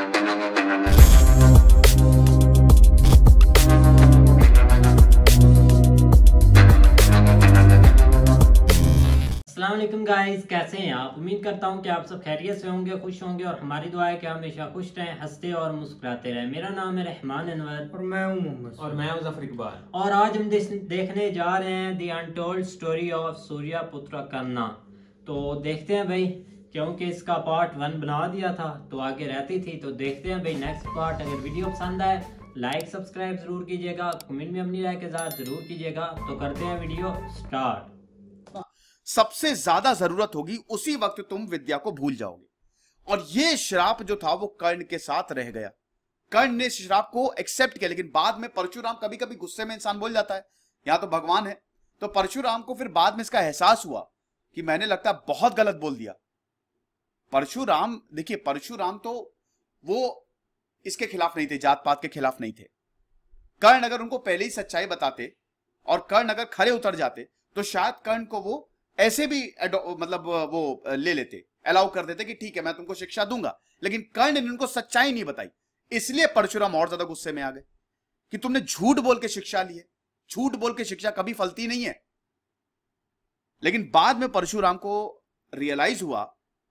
अस्सलाम गाइस, कैसे हैं आप। उम्मीद करता हूं कि आप सब खैरियत से होंगे, खुश होंगे और हमारी दुआ है कि हमेशा खुश रहें, हंसते और मुस्कुराते रहें। मेरा नाम है रहमान अनवर और मैं हूं मोहम्मद और मैं हूं जफर इकबाल। और आज हम देखने जा रहे हैं the untold story of Surya पुत्र कन्ना। तो देखते हैं भाई, क्योंकि इसका पार्ट 1 बना दिया था तो आगे रहती थी, तो देखते हैं भाई नेक्स्ट पार्ट। अगर वीडियो पसंद आए लाइक सब्सक्राइब जरूर कीजिएगा, कमेंट में अपनी राय के साथ जरूर कीजिएगा। तो करते हैं वीडियो स्टार्ट। सबसे ज्यादा जरूरत होगी उसी वक्त तुम विद्या को भूल जाओगे। और यह श्राप जो था वो कर्ण के साथ रह गया। कर्ण ने श्राप को एक्सेप्ट किया, लेकिन बाद में परशुराम, कभी कभी गुस्से में इंसान बोल जाता है, यहां तो भगवान है, तो परशुराम को फिर बाद में इसका एहसास हुआ कि मैंने लगता है बहुत गलत बोल दिया। परशुराम, देखिए परशुराम तो वो इसके खिलाफ नहीं थे, जात पात के खिलाफ नहीं थे। कर्ण अगर उनको पहले ही सच्चाई बताते और कर्ण अगर खरे उतर जाते तो शायद कर्ण को वो ऐसे भी मतलब वो ले लेते, अलाउ कर देते कि ठीक है मैं तुमको शिक्षा दूंगा। लेकिन कर्ण ने उनको सच्चाई नहीं बताई, इसलिए परशुराम और ज्यादा गुस्से में आ गए कि तुमने झूठ बोल के शिक्षा ली है। झूठ बोल के शिक्षा कभी फलती नहीं है। लेकिन बाद में परशुराम को रियलाइज हुआ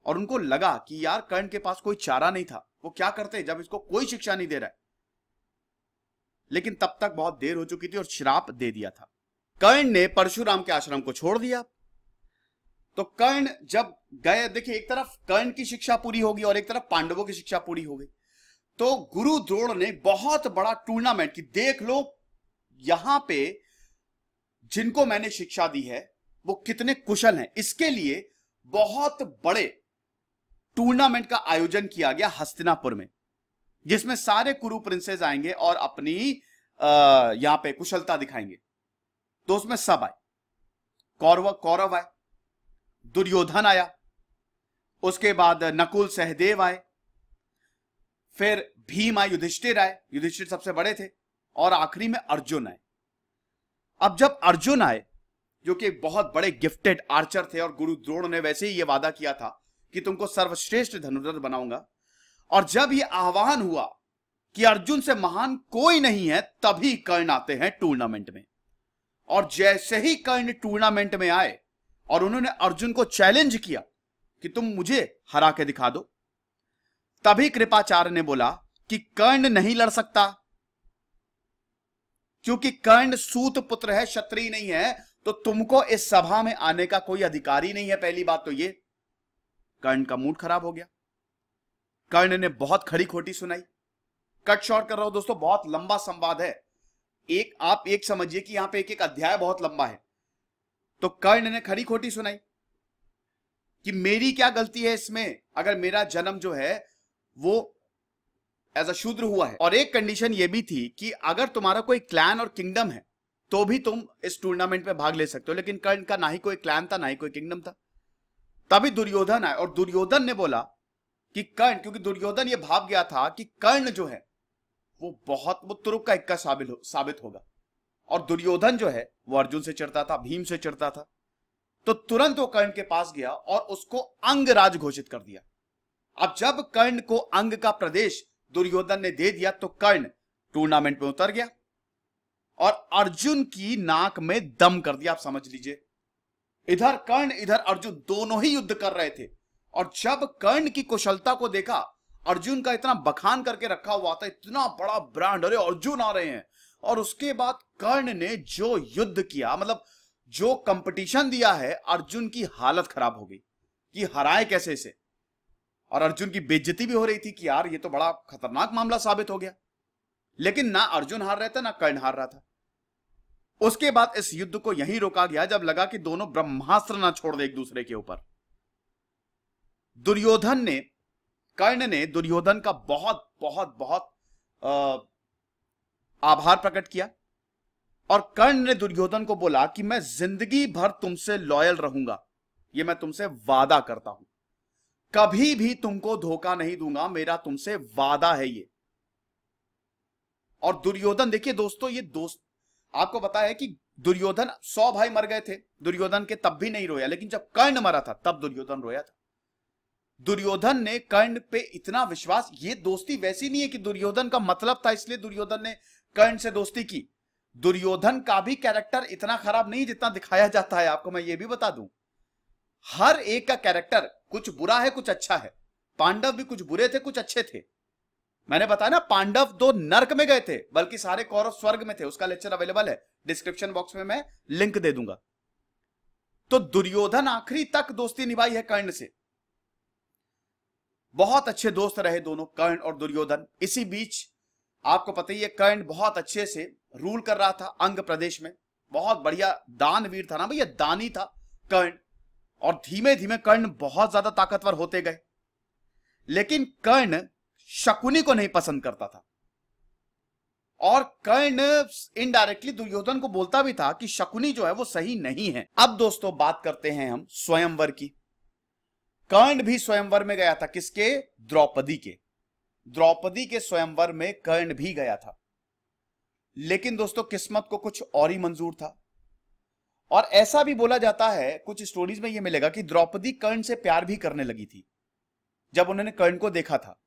और उनको लगा कि यार कर्ण के पास कोई चारा नहीं था, वो क्या करते जब इसको कोई शिक्षा नहीं दे रहा है। लेकिन तब तक बहुत देर हो चुकी थी और श्राप दे दिया था। कर्ण ने परशुराम के आश्रम को छोड़ दिया। तो कर्ण जब गए, देखिए एक तरफ कर्ण की शिक्षा पूरी होगी और एक तरफ पांडवों की शिक्षा पूरी हो गई। तो गुरु द्रोण ने बहुत बड़ा टूर्नामेंट की, देख लो यहां पे जिनको मैंने शिक्षा दी है वो कितने कुशल हैं, इसके लिए बहुत बड़े टूर्नामेंट का आयोजन किया गया हस्तिनापुर में, जिसमें सारे कुरु प्रिंसेस आएंगे और अपनी यहां पे कुशलता दिखाएंगे। तो उसमें सब आए, कौरव आए, दुर्योधन आया, उसके बाद नकुल सहदेव आए, फिर भीम आए, युधिष्ठिर आए, युधिष्ठिर सबसे बड़े थे, और आखिरी में अर्जुन आए। अब जब अर्जुन आए, जो कि एक बहुत बड़े गिफ्टेड आर्चर थे, और गुरु द्रोण ने वैसे ही यह वादा किया था कि तुमको सर्वश्रेष्ठ धनुर्धर बनाऊंगा, और जब यह आह्वान हुआ कि अर्जुन से महान कोई नहीं है, तभी कर्ण आते हैं टूर्नामेंट में। और जैसे ही कर्ण टूर्नामेंट में आए और उन्होंने अर्जुन को चैलेंज किया कि तुम मुझे हरा के दिखा दो, तभी कृपाचार्य ने बोला कि कर्ण नहीं लड़ सकता, क्योंकि कर्ण सूत पुत्र है, क्षत्रिय नहीं है, तो तुमको इस सभा में आने का कोई अधिकार ही नहीं है। पहली बात तो ये, कर्ण का मूड खराब हो गया। कर्ण ने बहुत खड़ी खोटी सुनाई। कट शॉर्ट कर रहा हूं दोस्तों, बहुत लंबा संवाद है, आप एक समझिए कि यहां पे एक एक अध्याय बहुत लंबा है। तो कर्ण ने खरी खोटी सुनाई कि मेरी क्या गलती है इसमें, अगर मेरा जन्म जो है वो एज अ शूद्र हुआ है। और एक कंडीशन ये भी थी कि अगर तुम्हारा कोई क्लैन और किंगडम है तो भी तुम इस टूर्नामेंट में भाग ले सकते हो। लेकिन कर्ण का ना ही कोई क्लैन था, ना ही कोई किंगडम था। तभी दुर्योधन आए और दुर्योधन ने बोला कि कर्ण, क्योंकि दुर्योधन ये भाव गया था कि कर्ण जो है वो तुरुप का इक्का साबित होगा, और दुर्योधन जो है वो अर्जुन से चिढ़ता था, भीम से चिढ़ता था। तो तुरंत वो कर्ण के पास गया और उसको अंगराज घोषित कर दिया। अब जब कर्ण को अंग का प्रदेश दुर्योधन ने दे दिया तो कर्ण टूर्नामेंट में उतर गया और अर्जुन की नाक में दम कर दिया। आप समझ लीजिए, इधर कर्ण इधर अर्जुन दोनों ही युद्ध कर रहे थे। और जब कर्ण की कुशलता को देखा, अर्जुन का इतना बखान करके रखा हुआ था, इतना बड़ा ब्रांड, अरे अर्जुन आ रहे हैं, और उसके बाद कर्ण ने जो युद्ध किया, मतलब जो कंपटीशन दिया है, अर्जुन की हालत खराब हो गई कि हराए कैसे इसे। और अर्जुन की बेइज्जती भी हो रही थी कि यार ये तो बड़ा खतरनाक मामला साबित हो गया। लेकिन ना अर्जुन हार रहा था ना कर्ण हार रहा था। उसके बाद इस युद्ध को यहीं रोका गया जब लगा कि दोनों ब्रह्मास्त्र ना छोड़ दे एक दूसरे के ऊपर। कर्ण ने दुर्योधन का बहुत बहुत बहुत आभार प्रकट किया, और कर्ण ने दुर्योधन को बोला कि मैं जिंदगी भर तुमसे लॉयल रहूंगा, ये मैं तुमसे वादा करता हूं, कभी भी तुमको धोखा नहीं दूंगा, मेरा तुमसे वादा है ये। और दुर्योधन, देखिए दोस्तों, ये दोस्त आपको पता है कि दुर्योधन 100 भाई मर गए थे दुर्योधन के, तब भी नहीं रोया, लेकिन जब कर्ण मरा था तब दुर्योधन रोया था। दुर्योधन ने कर्ण पे इतना विश्वास, ये दोस्ती वैसी नहीं है कि दुर्योधन का मतलब था इसलिए दुर्योधन ने कर्ण से दोस्ती की। दुर्योधन का भी कैरेक्टर इतना खराब नहीं जितना दिखाया जाता है। आपको मैं ये भी बता दूं, हर एक का कैरेक्टर कुछ बुरा है कुछ अच्छा है। पांडव भी कुछ बुरे थे कुछ अच्छे थे। मैंने बताया ना, पांडव 2 नर्क में गए थे, बल्कि सारे कौरव स्वर्ग में थे। उसका लेक्चर अवेलेबल है, डिस्क्रिप्शन बॉक्स में मैं लिंक दे दूंगा। तो दुर्योधन आखिरी तक दोस्ती निभाई है कर्ण से। बहुत अच्छे दोस्त रहे दोनों, कर्ण और दुर्योधन। इसी बीच आपको पता ही है, कर्ण बहुत अच्छे से रूल कर रहा था अंग प्रदेश में। बहुत बढ़िया दानवीर था ना भैया, दानी था कर्ण। और धीमे धीमे कर्ण बहुत ज्यादा ताकतवर होते गए। लेकिन कर्ण शकुनी को नहीं पसंद करता था, और कर्ण इनडायरेक्टली दुर्योधन को बोलता भी था कि शकुनी जो है वो सही नहीं है। अब दोस्तों बात करते हैं हम स्वयंवर की। कर्ण भी स्वयंवर में गया था, किसके? द्रौपदी के। द्रौपदी के स्वयंवर में कर्ण भी गया था। लेकिन दोस्तों किस्मत को कुछ और ही मंजूर था। और ऐसा भी बोला जाता है, कुछ स्टोरीज में यह मिलेगा कि द्रौपदी कर्ण से प्यार भी करने लगी थी जब उन्होंने कर्ण को देखा था।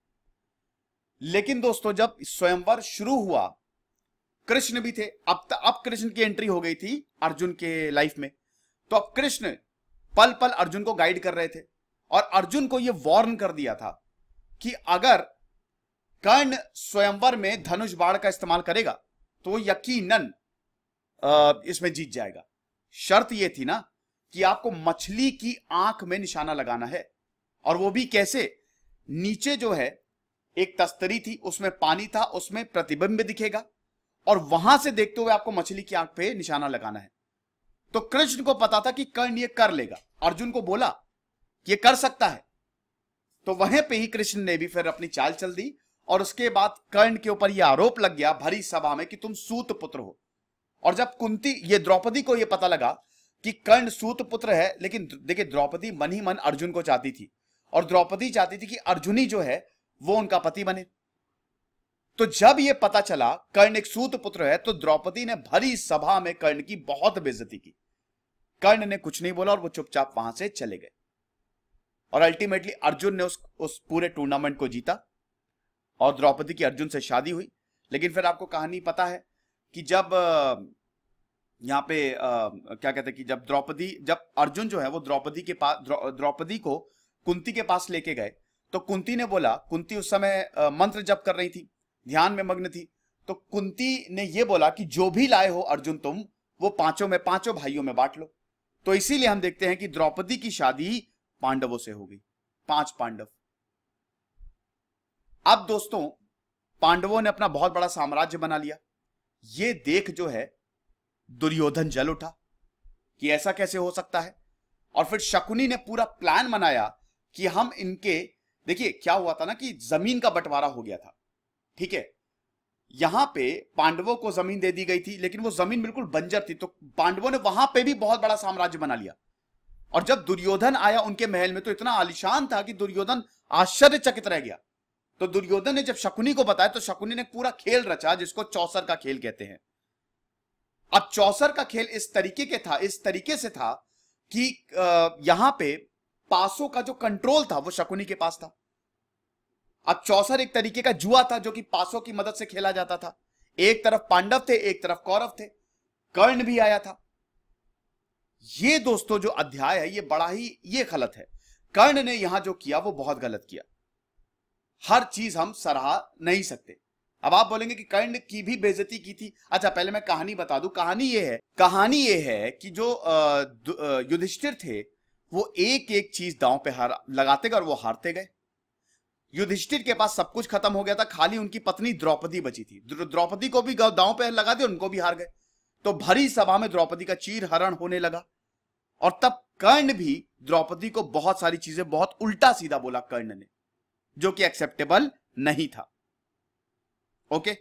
लेकिन दोस्तों जब स्वयंवर शुरू हुआ, कृष्ण भी थे। अब कृष्ण की एंट्री हो गई थी अर्जुन के लाइफ में। तो अब कृष्ण पल पल अर्जुन को गाइड कर रहे थे, और अर्जुन को यह वार्न कर दिया था कि अगर कर्ण स्वयंवर में धनुष बाण का इस्तेमाल करेगा तो यकीनन इसमें जीत जाएगा। शर्त यह थी ना कि आपको मछली की आंख में निशाना लगाना है, और वो भी कैसे? नीचे जो है एक तस्तरी थी, उसमें पानी था, उसमें प्रतिबिंब दिखेगा, और वहां से देखते हुए आपको मछली की आंख पे निशाना लगाना है। तो कृष्ण को पता था कि कर्ण ये कर लेगा। अर्जुन को बोला कि ये कर सकता है। तो वहीं पे ही कृष्ण ने भी फिर अपनी चाल चल दी, और उसके बाद कर्ण के ऊपर यह आरोप लग गया भरी सभा में कि तुम सूत पुत्र हो। और जब कुंती, ये द्रौपदी को यह पता लगा कि कर्ण सूत पुत्र है, लेकिन देखिए द्रौपदी मन ही मन अर्जुन को चाहती थी, और द्रौपदी चाहती थी कि अर्जुन ही जो है वो उनका पति बने। तो जब यह पता चला कर्ण एक सूत पुत्र है, तो द्रौपदी ने भरी सभा में कर्ण की बहुत बेइज्जती की। कर्ण ने कुछ नहीं बोला और वो चुपचाप वहां से चले गए। और अल्टीमेटली अर्जुन ने उस पूरे टूर्नामेंट को जीता, और द्रौपदी की अर्जुन से शादी हुई। लेकिन फिर आपको कहानी पता है कि जब यहां पे क्या कहते हैं कि जब अर्जुन जो है वो द्रौपदी के पास, द्रौपदी को कुंती के पास लेके गए, तो कुंती ने बोला, कुंती उस समय मंत्र जप कर रही थी, ध्यान में मग्न थी। तो कुंती ने यह बोला कि जो भी लाए हो अर्जुन तुम, वो पांचों भाइयों में बांट लो। तो इसीलिए हम देखते हैं कि द्रौपदी की शादी पांडवों से हो गई, 5 पांडव। अब दोस्तों पांडवों ने अपना बहुत बड़ा साम्राज्य बना लिया। ये देख जो है दुर्योधन जल उठा कि ऐसा कैसे हो सकता है। और फिर शकुनी ने पूरा प्लान बनाया कि हम इनके, देखिए क्या हुआ था ना कि जमीन का बंटवारा हो गया था, ठीक है। यहां पे पांडवों को जमीन दे दी गई थी, लेकिन वो जमीन बिल्कुल बंजर थी। तो पांडवों ने वहां पे भी बहुत बड़ा साम्राज्य बना लिया। और जब दुर्योधन आया उनके महल में, तो इतना आलीशान था कि दुर्योधन आश्चर्यचकित रह गया। तो दुर्योधन ने जब शकुनी को बताया, तो शकुनी ने पूरा खेल रचा, जिसको चौसर का खेल कहते हैं। अब चौसर का खेल इस तरीके से था कि यहां पे पासों का जो कंट्रोल था वो शकुनी के पास था। अब चौसर एक तरीके का जुआ था जो कि पासों की मदद से खेला जाता था। एक तरफ पांडव थे, एक तरफ कौरव थे, कर्ण भी आया था। ये दोस्तों जो अध्याय है ये बड़ा ही ये गलत है। कर्ण ने यहां जो किया वो बहुत गलत किया। हर चीज हम सराह नहीं सकते। अब आप बोलेंगे कि कर्ण की भी बेइज्जती की थी। अच्छा पहले मैं कहानी बता दूं। कहानी ये है कि जो युधिष्ठिर थे वो एक एक चीज दांव पे लगाते गए और वो हारते गए। युधिष्ठिर के पास सब कुछ खत्म हो गया था, खाली उनकी पत्नी द्रौपदी बची थी। द्रौपदी को भी दांव पे लगा दिया, उनको भी हार गए। तो भरी सभा में द्रौपदी का चीर हरण होने लगा। और तब कर्ण भी द्रौपदी को बहुत सारी चीजें बहुत उल्टा सीधा बोला कर्ण ने, जो कि एक्सेप्टेबल नहीं था। ओके,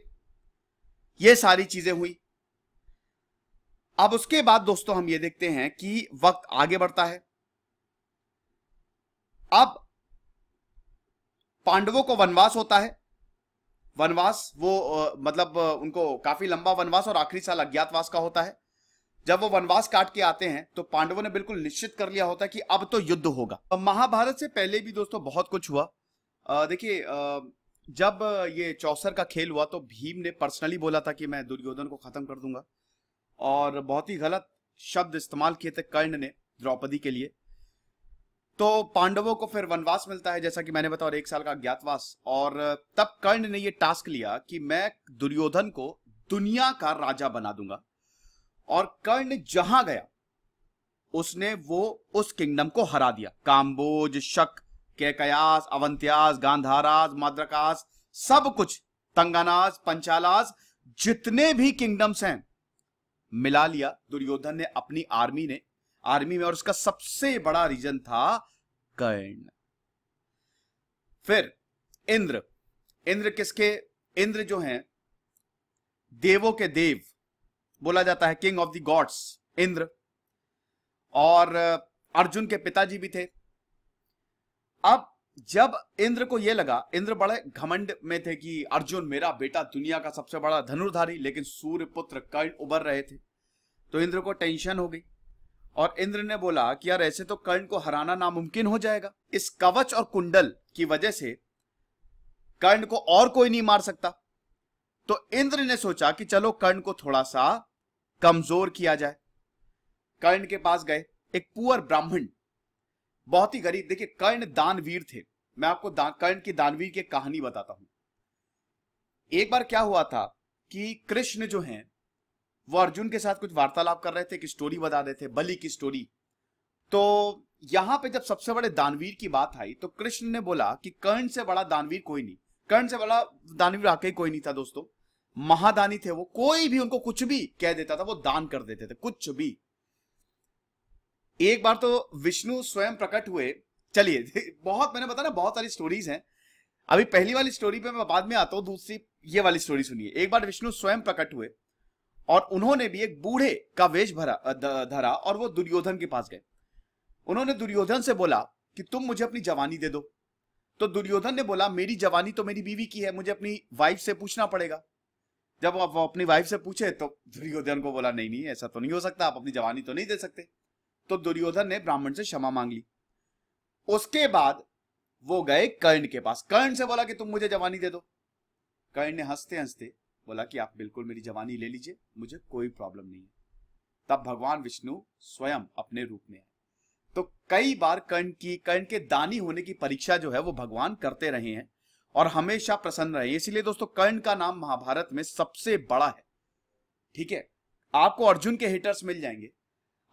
ये सारी चीजें हुई। अब उसके बाद दोस्तों हम ये देखते हैं कि वक्त आगे बढ़ता है। अब पांडवों को वनवास होता है। वनवास वो मतलब उनको काफी लंबा वनवास और आखिरी साल अज्ञातवास का होता है। जब वो वनवास काट के आते हैं तो पांडवों ने बिल्कुल निश्चित कर लिया होता है कि अब तो युद्ध होगा। महाभारत से पहले भी दोस्तों बहुत कुछ हुआ। देखिए, जब ये चौसर का खेल हुआ तो भीम ने पर्सनली बोला था कि मैं दुर्योधन को खत्म कर दूंगा, और बहुत ही गलत शब्द इस्तेमाल किए थे कर्ण ने द्रौपदी के लिए। तो पांडवों को फिर वनवास मिलता है, जैसा कि मैंने बताया, और 1 साल का अज्ञातवास। और तब कर्ण ने ये टास्क लिया कि मैं दुर्योधन को दुनिया का राजा बना दूंगा। और कर्ण जहां गया उसने वो उस किंगडम को हरा दिया। काम्बोज, शक, केकयास, अवंत्यास, गांधारास, मद्रकास, सब कुछ, तंगानास, पंचालास, जितने भी किंगडम्स हैं मिला लिया दुर्योधन ने अपनी आर्मी में। और उसका सबसे बड़ा रीजन था कर्ण। फिर इंद्र किसके? इंद्र जो हैं देवों के देव, बोला जाता है king of the gods Indra. और अर्जुन के पिताजी भी थे। अब जब इंद्र को यह लगा, इंद्र बड़े घमंड में थे कि अर्जुन मेरा बेटा दुनिया का सबसे बड़ा धनुर्धारी, लेकिन सूर्य पुत्र कर्ण उभर रहे थे, तो इंद्र को टेंशन हो गई। और इंद्र ने बोला कि यार ऐसे तो कर्ण को हराना नामुमकिन हो जाएगा। इस कवच और कुंडल की वजह से कर्ण को और कोई नहीं मार सकता। तो इंद्र ने सोचा कि चलो कर्ण को थोड़ा सा कमजोर किया जाए। कर्ण के पास गए, एक पुअर ब्राह्मण, बहुत ही गरीब। देखिए, कर्ण दानवीर थे। मैं आपको कर्ण की दानवीर की कहानी बताता हूं। एक बार क्या हुआ था कि कृष्ण जो हैं वो अर्जुन के साथ कुछ वार्तालाप कर रहे थे, एक स्टोरी बता रहे थे, बलि की स्टोरी। तो यहां पे जब सबसे बड़े दानवीर की बात आई तो कृष्ण ने बोला कि कर्ण से बड़ा दानवीर कोई नहीं। कर्ण से बड़ा दानवीर आके कोई नहीं था दोस्तों, महादानी थे वो। कोई भी उनको कुछ भी कह देता था, वो दान कर देते थे, कुछ भी। एक बार तो विष्णु स्वयं प्रकट हुए। चलिए, बहुत, मैंने बताया ना बहुत सारी स्टोरीज हैं। अभी पहली वाली स्टोरी पे मैं बाद में आता हूं, दूसरी ये वाली स्टोरी सुनिए। एक बार विष्णु स्वयं प्रकट हुए और उन्होंने भी एक बूढ़े का वेश धरा और वो दुर्योधन के पास गए। उन्होंने दुर्योधन से बोला कि तुम मुझे अपनी जवानी दे दो। तो दुर्योधन ने बोला मेरी जवानी तो मेरी बीवी की है, मुझे अपनी वाइफ से पूछना पड़ेगा। जब वो अपनी वाइफ से पूछे तो दुर्योधन को बोला नहीं नहीं, ऐसा तो नहीं हो सकता, आप अपनी जवानी तो नहीं दे सकते। तो दुर्योधन ने ब्राह्मण से क्षमा मांग ली। उसके बाद वो गए कर्ण के पास। कर्ण से बोला कि तुम मुझे जवानी दे दो। कर्ण ने हंसते हंसते बोला कि आप बिल्कुल मेरी जवानी ले लीजिए, मुझे कोई प्रॉब्लम नहीं है। तब भगवान विष्णु स्वयं अपने रूप में है। तो कई बार कर्ण के दानी होने की परीक्षा जो है वो भगवान करते रहे हैं और हमेशा प्रसन्न रहे। इसीलिए दोस्तों कर्ण का नाम महाभारत में सबसे बड़ा है। ठीक है, आपको अर्जुन के हेटर्स मिल जाएंगे,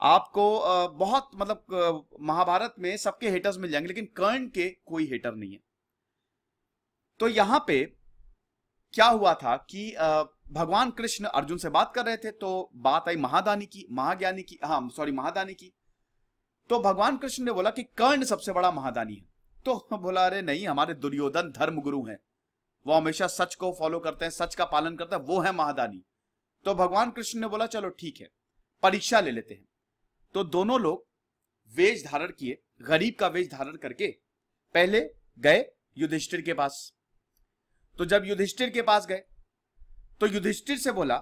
आपको बहुत, मतलब महाभारत में सबके हेटर्स मिल जाएंगे, लेकिन कर्ण के कोई हेटर नहीं है। तो यहां पे क्या हुआ था कि भगवान कृष्ण अर्जुन से बात कर रहे थे, तो बात आई महादानी की, महादानी की। तो भगवान कृष्ण ने बोला कि कर्ण सबसे बड़ा महादानी है। तो बोला अरे नहीं, हमारे दुर्योधन धर्म गुरु हैं, वो हमेशा सच को फॉलो करते हैं, सच का पालन करते हैं, वो है महादानी। तो भगवान कृष्ण ने बोला चलो ठीक है, परीक्षा ले लेते हैं। तो दोनों लोग वेश धारण किए, गरीब का वेश धारण करके पहले गए युधिष्ठिर के पास। तो जब युधिष्ठिर के पास गए तो युधिष्ठिर से बोला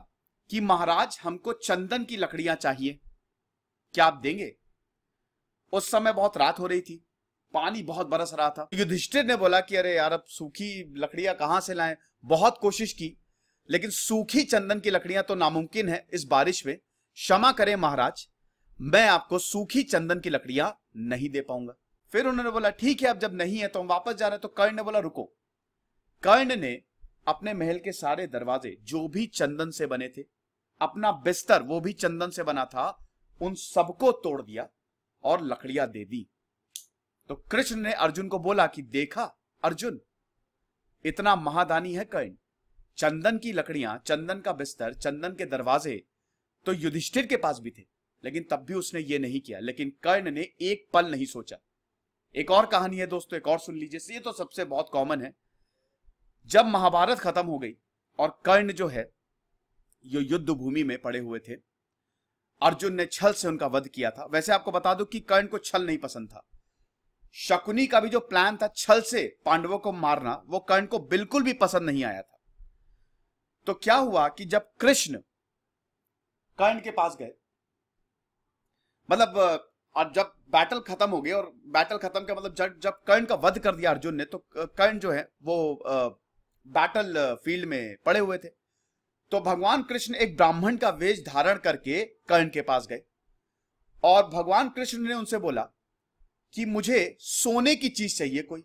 कि महाराज हमको चंदन की लकड़ियां चाहिए, क्या आप देंगे? उस समय बहुत रात हो रही थी, पानी बहुत बरस रहा था। युधिष्ठिर ने बोला कि अरे यार, अब सूखी लकड़ियां कहां से लाएं? बहुत कोशिश की, लेकिन सूखी चंदन की लकड़ियां तो नामुमकिन है इस बारिश में। क्षमा करें महाराज, मैं आपको सूखी चंदन की लकड़ियां नहीं दे पाऊंगा। फिर उन्होंने बोला ठीक है, अब जब नहीं है तो हम वापस जा रहे हैं। तो कर्ण ने बोला रुको। कर्ण ने अपने महल के सारे दरवाजे जो भी चंदन से बने थे, अपना बिस्तर वो भी चंदन से बना था, उन सबको तोड़ दिया और लकड़ियां दे दी। तो कृष्ण ने अर्जुन को बोला कि देखा अर्जुन, इतना महादानी है कर्ण। चंदन की लकड़ियां, चंदन का बिस्तर, चंदन के दरवाजे तो युधिष्ठिर के पास भी थे, लेकिन तब भी उसने ये नहीं किया। लेकिन कर्ण ने एक पल नहीं सोचा। एक और कहानी है दोस्तों, एक और सुन लीजिए, ये तो सबसे बहुत कॉमन है। जब महाभारत खत्म हो गई और कर्ण जो है ये युद्ध भूमि में पड़े हुए थे, अर्जुन ने छल से उनका वध किया था। वैसे आपको बता दूं कि कर्ण को छल नहीं पसंद था। शकुनी का भी जो प्लान था छल से पांडवों को मारना, वो कर्ण को बिल्कुल भी पसंद नहीं आया था। तो क्या हुआ कि जब कृष्ण कर्ण के पास गए मतलब और जब बैटल खत्म हो गई, और बैटल खत्म का मतलब जब कर्ण का वध कर दिया अर्जुन ने, तो कर्ण जो है वो बैटल फील्ड में पड़े हुए थे। तो भगवान कृष्ण एक ब्राह्मण का वेश धारण करके कर्ण के पास गए और भगवान कृष्ण ने उनसे बोला कि मुझे सोने की चीज चाहिए कोई।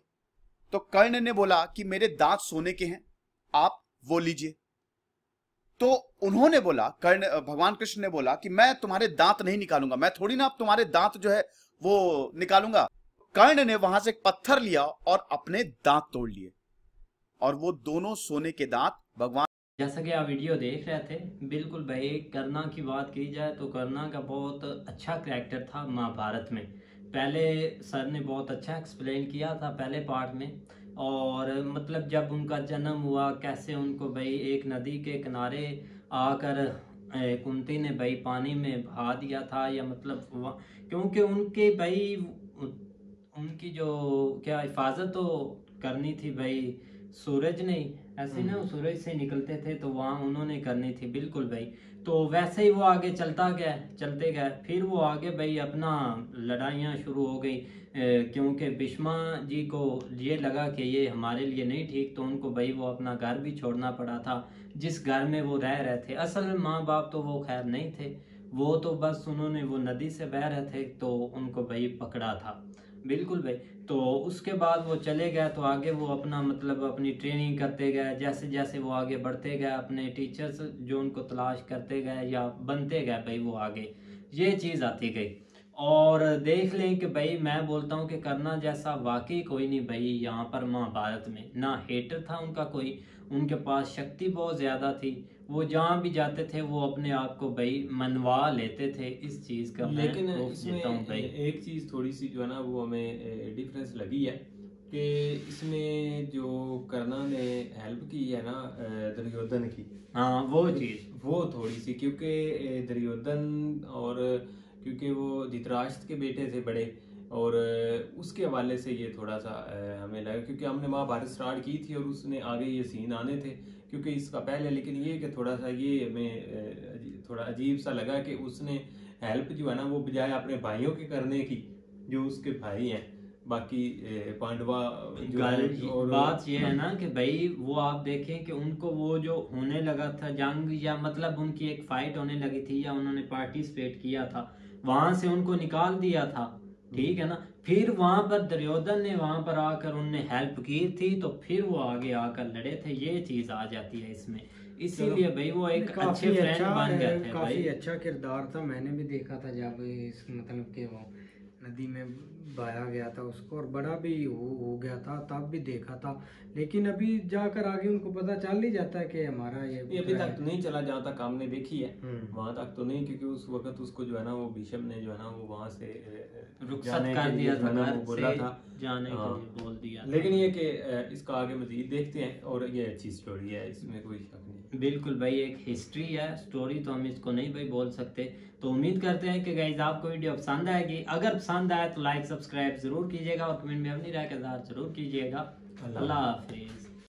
तो कर्ण ने बोला कि मेरे दांत सोने के हैं, आप वो लीजिए। तो उन्होंने बोला, भगवान कृष्ण ने बोला कि मैं तुम्हारे दांत नहीं निकालूंगा, मैं थोड़ी ना तुम्हारे दांत जो है वो निकालूंगा। कर्ण ने वहां से एक पत्थर लिया और अपने दांत तोड़ लिए, और वो दोनों सोने के दांत भगवान। जैसा कि आप वीडियो देख रहे थे, बिल्कुल भाई कर्णा की बात की जाए तो कर्णा का बहुत अच्छा कैरेक्टर था महाभारत में। पहले सर ने बहुत अच्छा एक्सप्लेन किया था पहले पार्ट में, और मतलब जब उनका जन्म हुआ, कैसे उनको भाई एक नदी के किनारे आकर कुंती ने भाई पानी में बहा दिया था, या मतलब क्योंकि उनके भाई उनकी जो क्या हिफाजत तो करनी थी भाई, सूरज नहीं ऐसे ना, वो सूरज से निकलते थे तो वहाँ उन्होंने करनी थी। बिल्कुल भाई, तो वैसे ही वो आगे चलते गए। फिर वो आगे भाई अपना लड़ाइयाँ शुरू हो गई, क्योंकि भीष्मा जी को ये लगा कि ये हमारे लिए नहीं ठीक, तो उनको भाई वो अपना घर भी छोड़ना पड़ा था जिस घर में वो रह रहे थे। असल में माँ बाप तो वो खैर नहीं थे, वो तो बस उन्होंने वो नदी से बह रहे थे तो उनको भाई पकड़ा था। बिल्कुल भाई, तो उसके बाद वो चले गए, तो आगे वो अपना मतलब अपनी ट्रेनिंग करते गए। जैसे जैसे वो आगे बढ़ते गए, अपने टीचर्स जो उनको तलाश करते गए या बनते गए भाई वो आगे, ये चीज़ आती गई। और देख लें कि भाई मैं बोलता हूँ कि करना जैसा वाकई कोई नहीं भाई यहाँ पर महाभारत में, ना हेटर था उनका कोई, उनके पास शक्ति बहुत ज़्यादा थी, वो जहाँ भी जाते थे वो अपने आप को भाई मनवा लेते थे। इस चीज़ का लेकिन मैं इसमें भाई एक चीज़ थोड़ी सी जो है ना वो हमें डिफरेंस लगी है कि इसमें जो कर्णा ने हेल्प की है ना दुर्योधन की, हाँ वो चीज़ वो थोड़ी सी, क्योंकि दुर्योधन और क्योंकि वो धृतराष्ट्र के बेटे थे बड़े, और उसके हवाले से ये थोड़ा सा हमें लगा, क्योंकि हमने महाभारत स्टार्ट की थी और उसने आगे ये सीन आने थे क्योंकि इसका पहले। लेकिन ये कि थोड़ा सा ये हमें थोड़ा अजीब सा लगा कि उसने हेल्प जो है ना वो बजाय अपने भाइयों के करने की, जो उसके भाई हैं बाकी पांडवा और बात ये है ना कि भाई वो आप देखें कि उनको वो जो होने लगा था जंग, या मतलब उनकी एक फाइट होने लगी थी या उन्होंने पार्टिसिपेट किया था, वहां से उनको निकाल दिया था, ठीक है ना। फिर वहां पर दुर्योधन ने वहां पर आकर उनने हेल्प की थी, तो फिर वो आगे आकर लड़े थे, ये चीज आ जाती है इसमें। इसीलिए भाई वो एक अच्छे फ्रेंड बन गए थे। काफी अच्छा किरदार था, मैंने भी देखा था जब इस मतलब के वो नदी में बहाया गया था उसको, और बड़ा भी हो गया था तब भी देखा था। लेकिन अभी जाकर आगे उनको पता चल ही जाता है कि हमारा ये अभी तक तो नहीं चला, जहाँ तक हमने देखी है वहां तक तो नहीं, क्योंकि उस वक्त उसको जो है ना वो भीष्म ने जो है ना वो वहां से रुखसत कर दिया था, वो बोला था जाने के लिए बोल दिया। लेकिन ये कि इसका आगे मजीद देखते हैं, और ये अच्छी स्टोरी है, इसमें कोई शक नहीं। बिल्कुल भाई, एक हिस्ट्री है, स्टोरी तो हम इसको नहीं भाई बोल सकते। तो उम्मीद करते हैं कि गाइस आपको वीडियो पसंद आएगी। अगर पसंद आए तो लाइक सब्सक्राइब जरूर कीजिएगा और कमेंट में अपनी राय का इज़हार जरूर कीजिएगा। अल्लाह हाफिज।